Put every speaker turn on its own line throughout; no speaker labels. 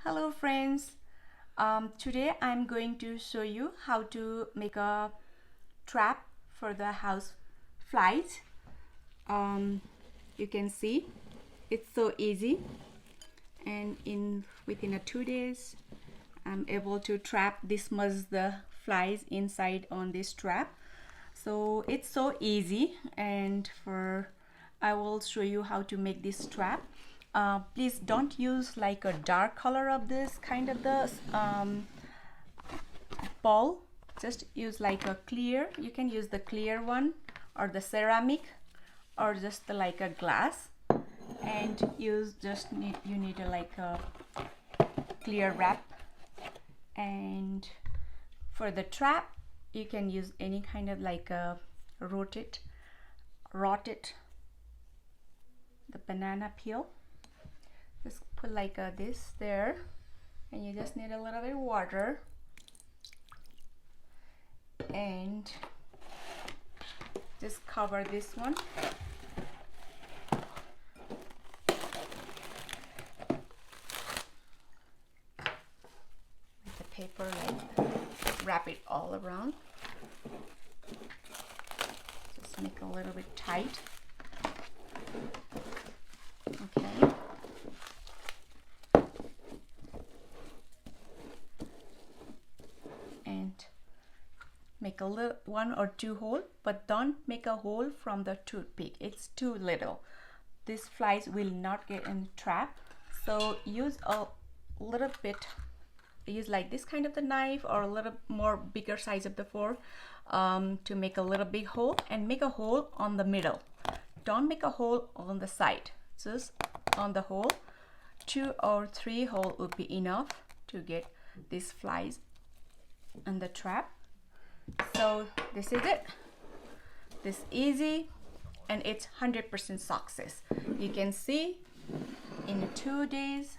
Hello friends, today I'm going to show you how to make a trap for the house flies. You can see it's so easy, and within 2 days I'm able to trap this much the flies inside on this trap. So it's so easy, and I will show you how to make this trap. Please don't use like a dark color of this kind of the ball. Just use like a clear. You can use the clear one or the ceramic or just like a glass, and you need like a clear wrap. And for the trap you can use any kind of like a rotted the banana peel. Just put like this there, and you just need a little bit of water and just cover this one. With the paper, like wrap it all around. Just make a little bit tight. Okay. And make a little 1 or 2 hole, but don't make a hole from the toothpick. It's too little. These flies will not get in the trap. So use a little bit. Use like this kind of the knife or a little more bigger size of the fork to make a little big hole, and make a hole on the middle. Don't make a hole on the side, just on the hole. 2 or 3 holes would be enough to get these flies in the trap. So this is it. This easy, and it's 100% success. You can see in 2 days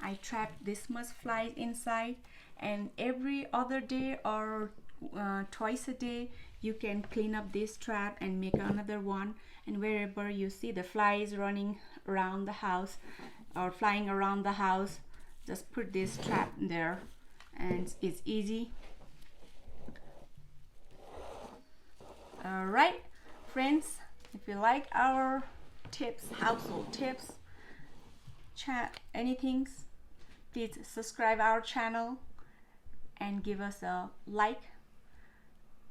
I trapped this much flies inside, and every other day or twice a day you can clean up this trap and make another one. And wherever you see the flies running around the house or flying around the house, just put this trap there, and it's easy. All right friends, if you like our tips, household tips, anything, please subscribe our channel and give us a like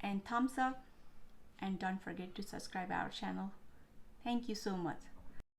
and thumbs up, and don't forget to subscribe our channel. Thank you so much.